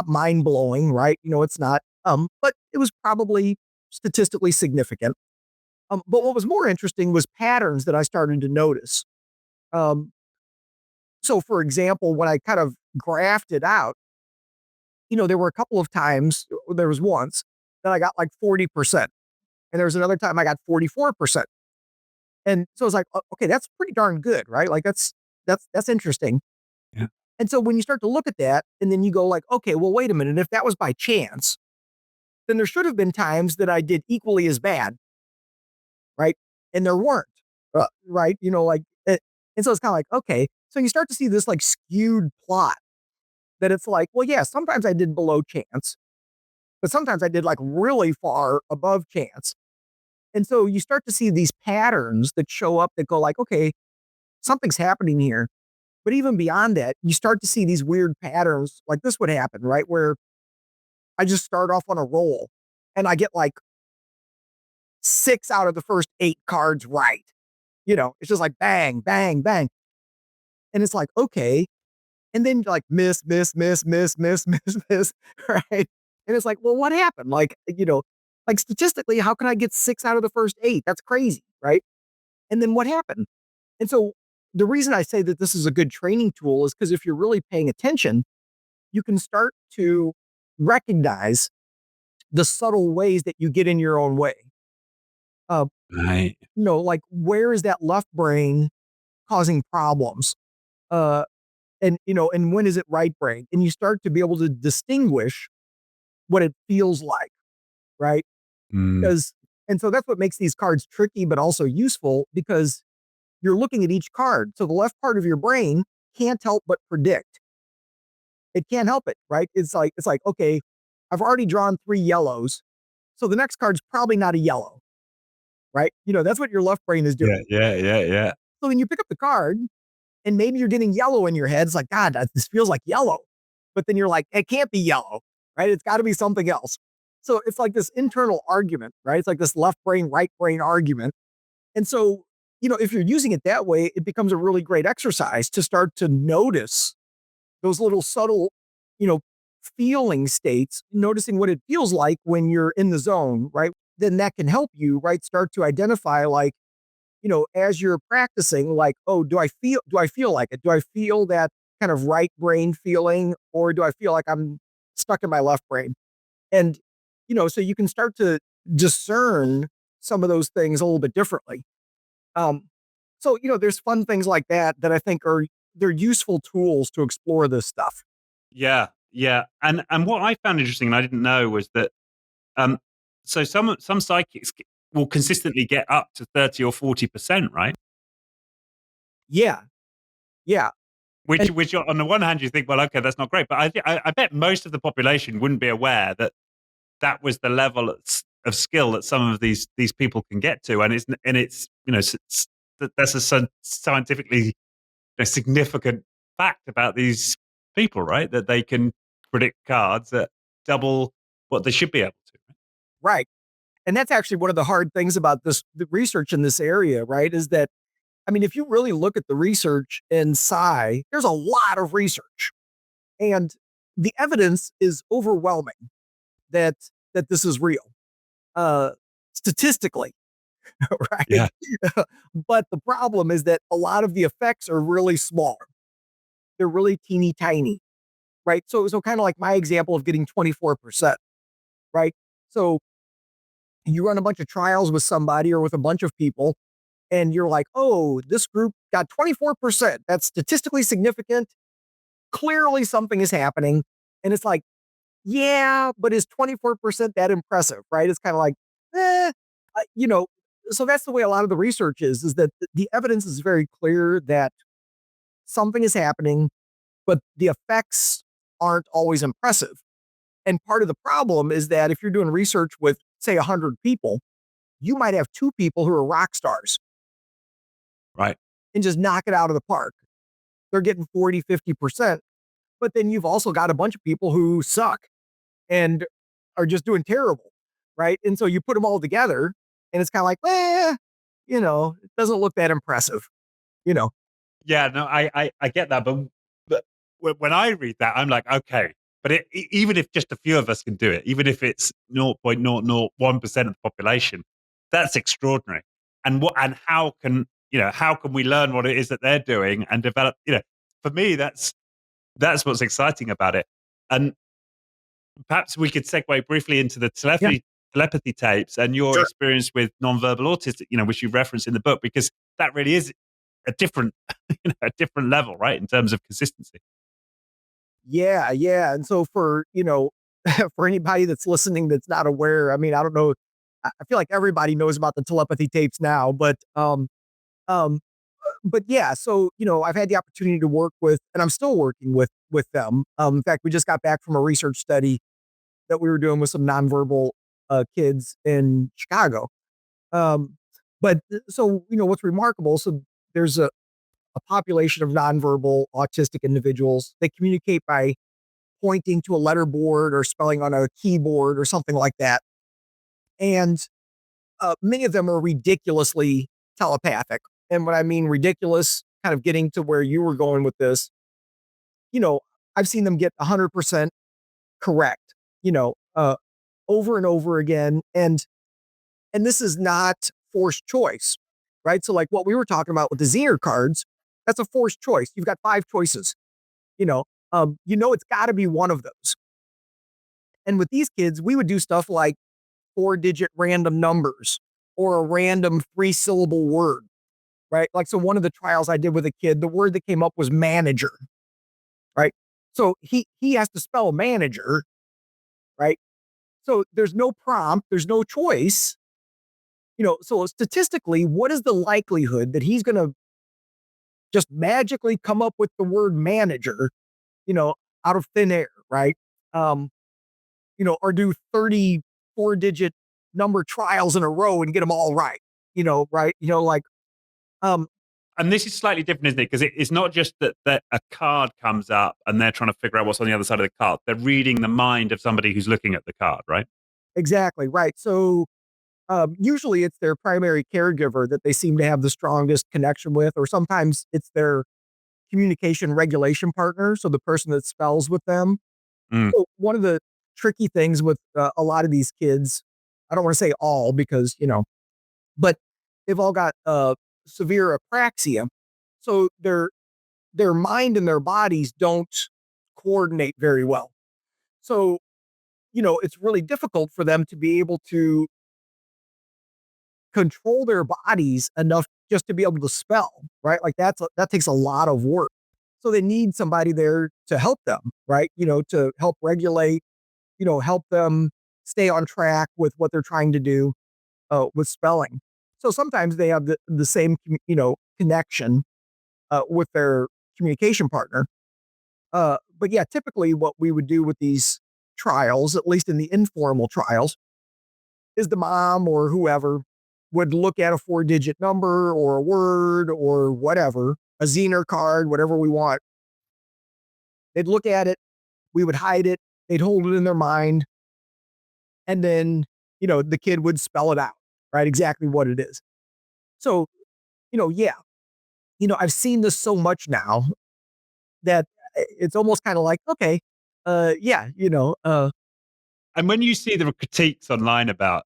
[SPEAKER 1] mind blowing, right? It's not, but it was probably statistically significant. But what was more interesting was patterns that I started to notice. Um, so for example, when I kind of graphed it out, there were a couple of times, there was once that I got like 40%. And there was another time I got 44%. And so I was like, okay, that's pretty darn good, right? Like that's interesting.
[SPEAKER 2] Yeah.
[SPEAKER 1] And so when you start to look at that and then you go like, okay, well, wait a minute. If that was by chance, then there should have been times that I did equally as bad, right? And there weren't, right? And so it's kind of like, okay. So you start to see this like skewed plot that it's like, well, yeah, sometimes I did below chance, but sometimes I did like really far above chance. And so you start to see these patterns that show up that go like, okay, something's happening here. But even beyond that, you start to see these weird patterns like this would happen, right? Where I just start off on a roll and I get like 6 out of the first 8 cards right. It's just like bang, bang, bang. And it's like, okay. And then like miss, miss, miss, miss, miss, miss, miss, right? And it's like, well, what happened? Like statistically, how can I get 6 out of the first 8? That's crazy, right? And then what happened? And so the reason I say that this is a good training tool is because if you're really paying attention, you can start to recognize the subtle ways that you get in your own way. Uh,
[SPEAKER 2] Right.
[SPEAKER 1] like where is that left brain causing problems? Uh, and when is it right brain? And you start to be able to distinguish what it feels like, right?
[SPEAKER 2] Mm.
[SPEAKER 1] Because, and so that's what makes these cards tricky, but also useful because you're looking at each card. So the left part of your brain can't help but predict. It can't help it, right? It's like, okay, I've already drawn 3 yellows. So the next card's probably not a yellow, right? That's what your left brain is
[SPEAKER 2] Yeah,
[SPEAKER 1] doing.
[SPEAKER 2] yeah, yeah, yeah.
[SPEAKER 1] So when you pick up the card and maybe you're getting yellow in your head, it's like, God, this feels like yellow. But then you're like, it can't be yellow, right? It's got to be something else. So it's like this internal argument, right? It's like this left brain, right brain argument. And so, if you're using it that way, it becomes a really great exercise to start to notice those little subtle, you know, feeling states, noticing what it feels like when you're in the zone, right? Then that can help you, right? Start to identify like, as you're practicing, like, oh, do I feel like it? Do I feel that kind of right brain feeling, or do I feel like I'm stuck in my left brain? And, so you can start to discern some of those things a little bit differently. Um, so, there's fun things like that I think they're useful tools to explore this stuff.
[SPEAKER 2] Yeah, yeah. And what I found interesting, and I didn't know, was that um, so some psychics will consistently get up to 30 or 40%, right?
[SPEAKER 1] Yeah, yeah,
[SPEAKER 2] Which
[SPEAKER 1] and
[SPEAKER 2] which on the one hand you think, well, okay, that's not great, but I bet most of the population wouldn't be aware that that was the level of skill that some of these people can get to, and it's that's a scientifically significant fact about these people, right? That they can predict cards at double what they should be able to.
[SPEAKER 1] right. And that's actually one of the hard things about the research in this area, right? Is that, I mean, if you really look at the research in psi, there's a lot of research, and the evidence is overwhelming that this is real, uh, statistically, right?
[SPEAKER 2] Yeah,
[SPEAKER 1] But the problem is that a lot of the effects are really small. They're really teeny tiny, right? So kind of like my example of getting 24%, right? So you run a bunch of trials with somebody or with a bunch of people, and you're like, oh, this group got 24%. That's statistically significant. Clearly something is happening. And it's like, yeah, but is 24% that impressive, right? It's kind of like, eh, uh, you know, so that's the way a lot of the research is that the evidence is very clear that something is happening, but the effects aren't always impressive. And part of the problem is that if you're doing research with, say, 100 people, you might have 2 people who are rock stars
[SPEAKER 2] right.
[SPEAKER 1] and just knock it out of the park. They're getting 40, 50%. But then you've also got a bunch of people who suck and are just doing terrible, right? And so you put them all together and it's kind of like, it doesn't look that impressive, you know?
[SPEAKER 2] Yeah, no, I get that, but when I read that, I'm like, okay, but even if just a few of us can do it, even if it's 0.001% of the population, that's extraordinary. And how can we learn what it is that they're doing and develop? For me, that's what's exciting about it. And perhaps we could segue briefly into the
[SPEAKER 1] Yeah,
[SPEAKER 2] telepathy tapes and your
[SPEAKER 1] sure.
[SPEAKER 2] experience with nonverbal autistic, which you reference in the book, because that really is a different, a different level, right, in terms of consistency.
[SPEAKER 1] Yeah, yeah. And so for, for anybody that's listening that's not aware, I mean, I don't know. I feel like everybody knows about the telepathy tapes now, um, but yeah, so, I've had the opportunity to work with, and I'm still working with them. In fact, we just got back from a research study that we were doing with some nonverbal kids in Chicago. Um, but so, what's remarkable, so there's a population of nonverbal autistic individuals. They communicate by pointing to a letter board or spelling on a keyboard or something like that. And many of them are ridiculously telepathic. And what I mean ridiculous, kind of getting to where you were going with this, you know, I've seen them get 100% correct, over and over again. And this is not forced choice, right? So like what we were talking about with the Zener cards, that's a forced choice. You've got 5 choices, you know, it's got to be one of those. And with these kids, we would do stuff like 4-digit random numbers or a random 3-syllable word, right? Like, so one of the trials I did with a kid, the word that came up was manager, right? So he has to spell manager, right? So there's no prompt, there's no choice. So statistically, what is the likelihood that he's going to just magically come up with the word manager, you know, out of thin air, right? Um, or do 34-digit number trials in a row and get them all right, right? Um,
[SPEAKER 2] And this is slightly different, isn't it? Because it's not just that a card comes up and they're trying to figure out what's on the other side of the card. They're reading the mind of somebody who's looking at the card, right?
[SPEAKER 1] exactly, right. So usually it's their primary caregiver that they seem to have the strongest connection with, or sometimes it's their communication regulation partner. So the person that spells with them.
[SPEAKER 2] Mm.
[SPEAKER 1] So one of the tricky things with a lot of these kids, I don't want to say all because, but they've all got severe apraxia. So their mind and their bodies don't coordinate very well. So, it's really difficult for them to be able to control their bodies enough just to be able to spell, right? Like that takes a lot of work. So they need somebody there to help them, right? To help regulate, help them stay on track with what they're trying to do with spelling. So sometimes they have the same, connection with their communication partner. But yeah, typically what we would do with these trials, at least in the informal trials, is the mom or whoever would look at a 4-digit number or a word or whatever, a Zener card, whatever we want. They'd look at it, we would hide it, they'd hold it in their mind, and then, the kid would spell it out, right? Exactly what it is. So, yeah, I've seen this so much now that it's almost kind of like, okay, yeah,
[SPEAKER 2] And when you see the critiques online about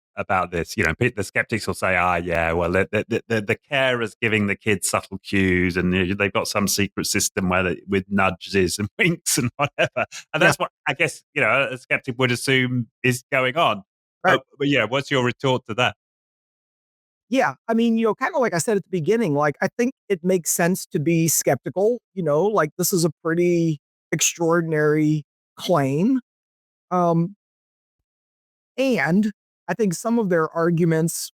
[SPEAKER 2] this, the skeptics will say, yeah, well, the carer's giving the kids subtle cues, and they've got some secret system with nudges and winks and whatever, and
[SPEAKER 1] yeah,
[SPEAKER 2] that's what I guess a skeptic would assume is going on.
[SPEAKER 1] right.
[SPEAKER 2] But yeah, what's your retort to that?
[SPEAKER 1] Yeah, I mean, kind of like I said at the beginning, like I think it makes sense to be skeptical, like this is a pretty extraordinary claim. Um, and I think some of their arguments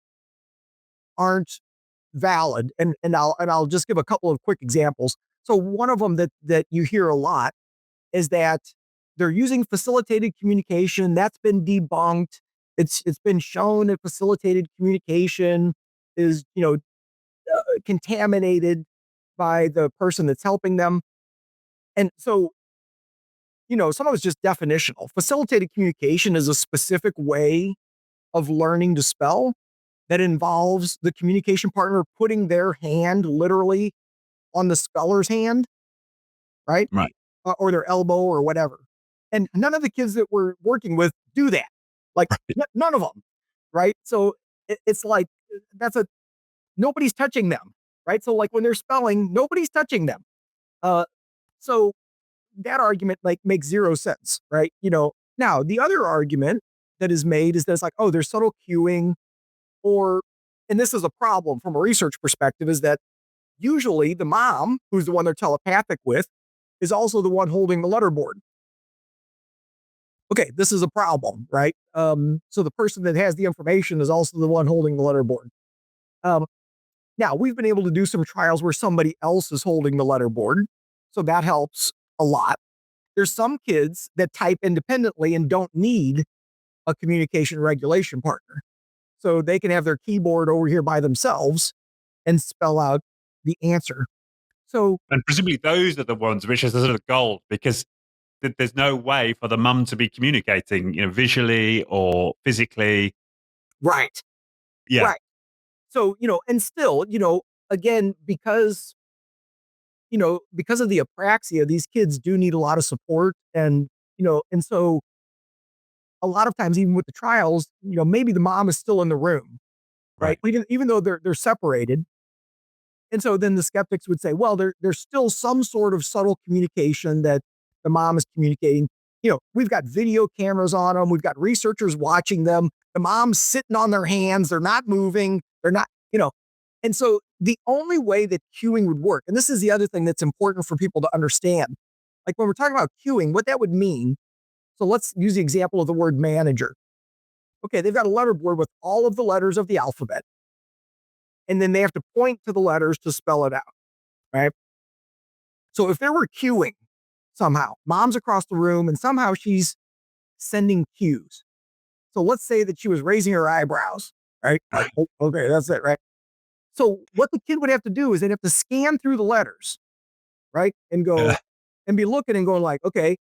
[SPEAKER 1] aren't valid. And I'll just give a couple of quick examples. So one of them that you hear a lot is that they're using facilitated communication. That's been debunked. It's been shown that facilitated communication is, contaminated by the person that's helping them. And so, some of it's just definitional. Facilitated communication is a specific way of learning to spell that involves the communication partner putting their hand literally on the speller's hand, right?
[SPEAKER 2] Right.
[SPEAKER 1] Or their elbow or whatever. And none of the kids that we're working with do that. Like none of them, right? So it's like that's a nobody's touching them, right? So like when they're spelling, nobody's touching them. Uh, so that argument like makes zero sense, right? Now the other argument that is made is that it's like, oh, there's subtle cueing, or, and this is a problem from a research perspective, is that usually the mom, who's the one they're telepathic with, is also the one holding the letterboard. Okay, this is a problem, right? So the person that has the information is also the one holding the letterboard. Um, Now we've been able to do some trials where somebody else is holding the letterboard, so that helps a lot. There's some kids that type independently and don't need a communication regulation partner. So they can have their keyboard over here by themselves and spell out the answer. So,
[SPEAKER 2] And presumably those are the ones which is the sort of gold, because there's no way for the mum to be communicating, visually or physically.
[SPEAKER 1] right.
[SPEAKER 2] Yeah.
[SPEAKER 1] right. So, and still, again, because of the apraxia, these kids do need a lot of support. And so a lot of times, even with the trials, maybe the mom is still in the room, right?
[SPEAKER 2] Right.
[SPEAKER 1] Even though they're separated. And so then the skeptics would say, well, there's still some sort of subtle communication that the mom is communicating. We've got video cameras on them. We've got researchers watching them. The mom's sitting on their hands. They're not moving. They're not. And so the only way that cueing would work, and this is the other thing that's important for people to understand, like when we're talking about cueing, what that would mean. So let's use the example of the word manager. Okay, they've got a letter board with all of the letters of the alphabet, and then they have to point to the letters to spell it out, right? So if there were cueing somehow, mom's across the room and somehow she's sending cues. So let's say that she was raising her eyebrows, right? Like,
[SPEAKER 2] Right.
[SPEAKER 1] oh, okay, that's it, right? So what the kid would have to do is they'd have to scan through the letters, right? And
[SPEAKER 2] Yeah.
[SPEAKER 1] go and be looking and going like, okay,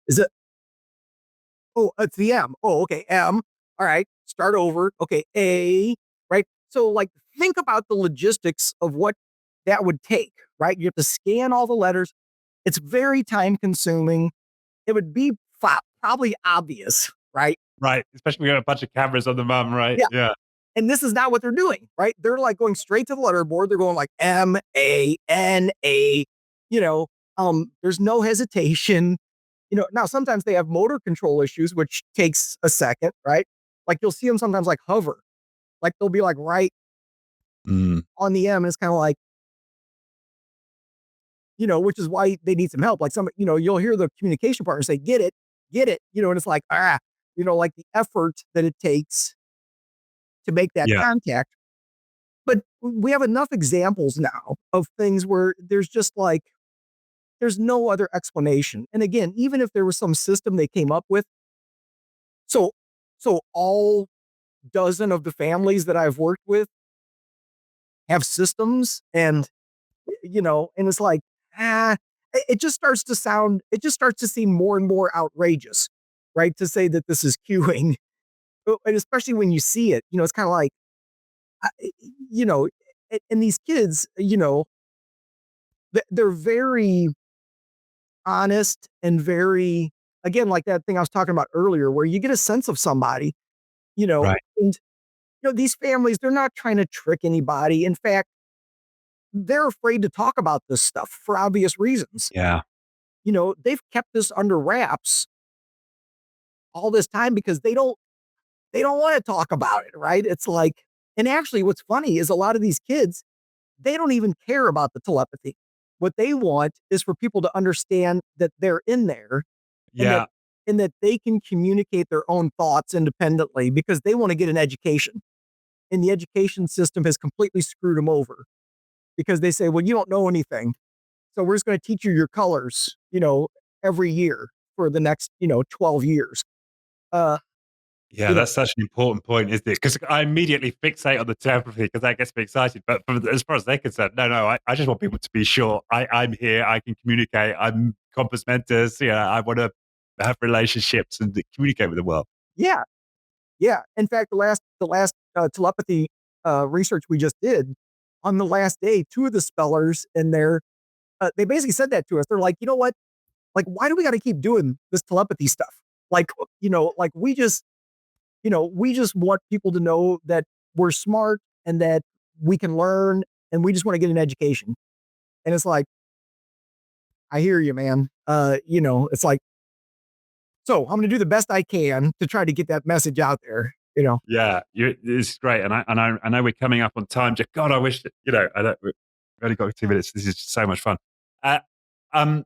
[SPEAKER 1] is it, oh, it's the M. Oh, okay, M. All right, start over. Okay, A, right? So like think about the logistics of what that would take, right? You have to scan all the letters. It's very time consuming. It would be probably obvious, right?
[SPEAKER 2] Right. Especially when we got a bunch of cameras on the mum, right?
[SPEAKER 1] Yeah.
[SPEAKER 2] Yeah.
[SPEAKER 1] And this is not what they're doing, right? They're like going straight to the letterboard. They're going like M-A-N-A, there's no hesitation. Now sometimes they have motor control issues, which takes a second, right? Like you'll see them sometimes like hover, like they'll be like right
[SPEAKER 2] Mm.
[SPEAKER 1] on the M. And it's kind of like, which is why they need some help. Like you'll hear the communication partner say, get it, and it's like, like the effort that it takes to make that
[SPEAKER 2] Yeah.
[SPEAKER 1] contact. But we have enough examples now of things where there's just like, there's no other explanation. And again, even if there was some system they came up with, so, so all dozen of the families that I've worked with have systems and it's like, ah, it just starts to it just starts to seem more and more outrageous, right? To say that this is queuing, and especially when you see it, it's kind of like, I- you know, and these kids, they're very honest and very, again, like that thing I was talking about earlier, where you get a sense of somebody,
[SPEAKER 2] Right.
[SPEAKER 1] and these families, they're not trying to trick anybody. In fact, they're afraid to talk about this stuff for obvious reasons.
[SPEAKER 2] Yeah.
[SPEAKER 1] They've kept this under wraps all this time because they don't want to talk about it, right? It's like, and actually what's funny is a lot of these kids, they don't even care about the telepathy. What they want is for people to understand that they're in there and that
[SPEAKER 2] Yeah.
[SPEAKER 1] and that they can communicate their own thoughts independently because they want to get an education. And the education system has completely screwed them over because they say, well, you don't know anything. So we're just going to teach you your colors, every year for the next, 12 years. Uh,
[SPEAKER 2] Yeah,
[SPEAKER 1] you know,
[SPEAKER 2] that's such an important point, isn't it? Because I immediately fixate on the telepathy because that gets me excited. But as far as they're concerned, no, I just want people to be sure I'm here, I can communicate, I'm compos mentis, I want to have relationships and communicate with the world.
[SPEAKER 1] yeah, yeah. In fact, the last telepathy research we just did on the last day, two of the spellers in there, they basically said that to us. They're like, you know what? Like, why do we got to keep doing this telepathy stuff? Like, like we just want people to know that we're smart and that we can learn and we just want to get an education. And it's like, I hear you, man. It's like, so I'm going to do the best I can to try to get that message out there,
[SPEAKER 2] Yeah, it's great, and I know we're coming up on time. Just God, I wish that, we've only got 2 minutes. This is so much fun. Uh, um,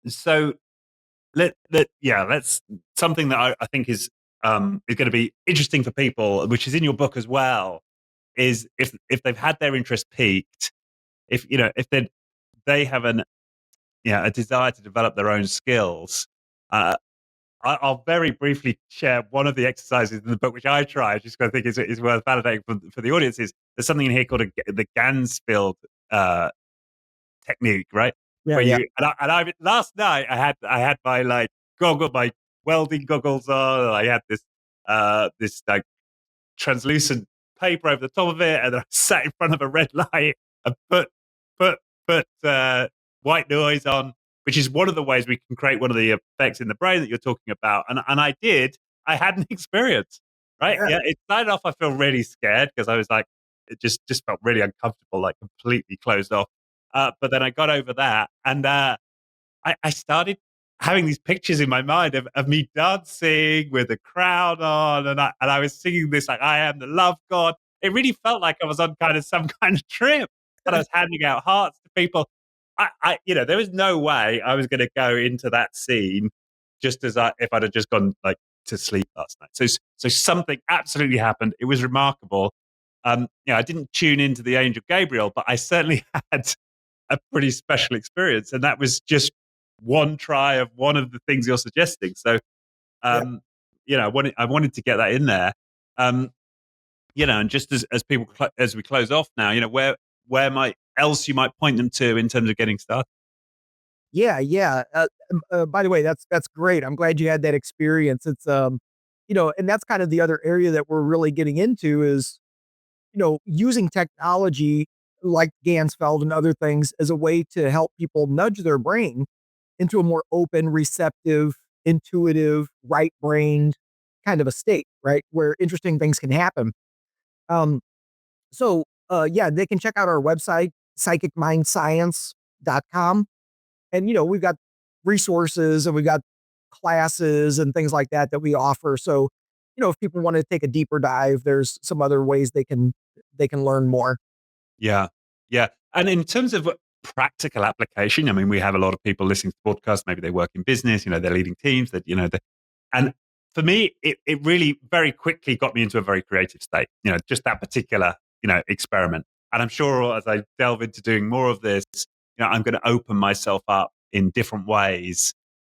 [SPEAKER 2] so let's something that I think is going to be interesting for people, which is in your book as well, is if they've had their interest piqued, if they have a desire to develop their own skills. I'll very briefly share one of the exercises in the book, which I try, just because I think is worth validating for the audience. Is there's something in here called the Gansfield uh, technique, right?
[SPEAKER 1] yeah,
[SPEAKER 2] Where
[SPEAKER 1] yeah,
[SPEAKER 2] I last night I had my my welding goggles on. I had this like translucent paper over the top of it, and then I sat in front of a red light and put white noise on, which is one of the ways we can create one of the effects in the brain that you're talking about. And I did. I had an experience, right?
[SPEAKER 1] Yeah.
[SPEAKER 2] Yeah, it started off. I feel really scared because I was like, it just felt really uncomfortable, like completely closed off. But then I got over that, and I started having these pictures in my mind of me dancing with a crown on, and I was singing this like I am the love god. It really felt like I was on kind of some kind of trip, and I was handing out hearts to people. There was no way I was going to go into that scene just as if I'd have just gone like to sleep last night. So something absolutely happened. It was remarkable. I didn't tune into the angel Gabriel, but I certainly had a pretty special experience, and that was just one try of one of the things you're suggesting. So,
[SPEAKER 1] Yeah.
[SPEAKER 2] I wanted to get that in there. Um, and just as people as we close off now, where might else you might point them to in terms of getting started.
[SPEAKER 1] Yeah, yeah. By the way, that's great. I'm glad you had that experience. It's and that's kind of the other area that we're really getting into is, using technology like Gansfeld and other things as a way to help people nudge their brain into a more open, receptive, intuitive, right-brained kind of a state, right? Where interesting things can happen. Um, yeah, they can check out our website, psychicmindscience.com. And, we've got resources and we've got classes and things like that that we offer. So, if people want to take a deeper dive, there's some other ways they can learn more.
[SPEAKER 2] Yeah, yeah. And in terms of practical application, I mean, we have a lot of people listening to podcasts. Maybe they work in business. They're leading teams. And for me, it really very quickly got me into a very creative state. Just that particular experiment. And I'm sure as I delve into doing more of this, I'm going to open myself up in different ways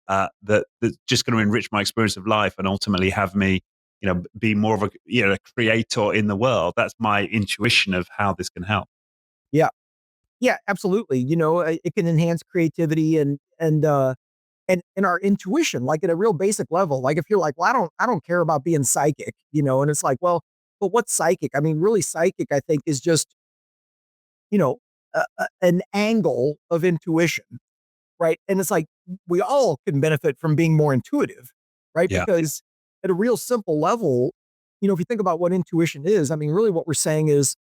[SPEAKER 2] that's just going to enrich my experience of life and ultimately have me, be more of a creator in the world. That's my intuition of how this can help.
[SPEAKER 1] Yeah. Yeah, absolutely. It can enhance creativity and our intuition, like at a real basic level. Like if you're like, well, I don't care about being psychic, and it's like, well, but what's psychic? I mean, really psychic, I think, is just, you know, an angle of intuition, right? And it's like we all can benefit from being more intuitive, right?
[SPEAKER 2] Yeah.
[SPEAKER 1] Because at a real simple level, if you think about what intuition is, I mean, really what we're saying is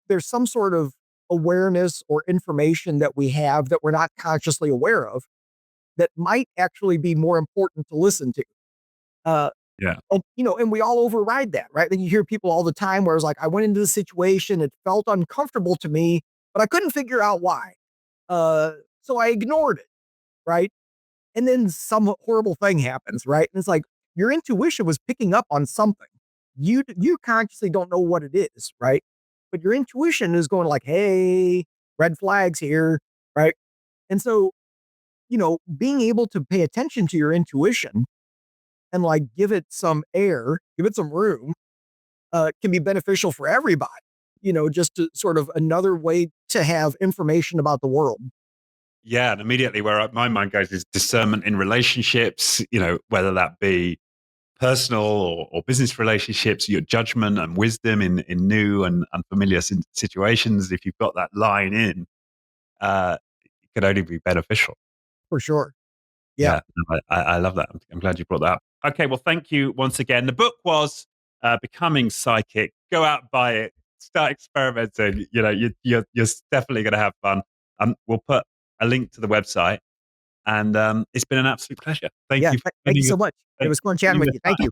[SPEAKER 1] there's some sort of awareness or information that we have that we're not consciously aware of that might actually be more important to listen to. Uh,
[SPEAKER 2] Yeah.
[SPEAKER 1] and we all override that, right? Then you hear people all the time where it's like, I went into the situation, it felt uncomfortable to me, but I couldn't figure out why. Uh, so I ignored it, right? And then some horrible thing happens, right? And it's like your intuition was picking up on something. You consciously don't know what it is, right? But your intuition is going like, hey, red flags here, right? And so, being able to pay attention to your intuition and like give it some air, give it some room, can be beneficial for everybody. Just to sort of another way to have information about the world.
[SPEAKER 2] Yeah. And immediately where my mind goes is discernment in relationships, whether that be personal or business relationships, your judgment and wisdom in new and unfamiliar situations. If you've got that line in, it could only be beneficial.
[SPEAKER 1] For sure. Yeah.
[SPEAKER 2] Yeah, no, I love that. I'm glad you brought that up. Okay, well, thank you once again. The book was Becoming Psychic. Go out, buy it, start experimenting. You're definitely going to have fun. We'll put a link to the website, and it's been an absolute pleasure. Thank
[SPEAKER 1] Yeah.
[SPEAKER 2] you for
[SPEAKER 1] Thank you
[SPEAKER 2] spending
[SPEAKER 1] so much. It was fun chatting
[SPEAKER 2] spending
[SPEAKER 1] with
[SPEAKER 2] the
[SPEAKER 1] you. Thank
[SPEAKER 2] time.
[SPEAKER 1] you.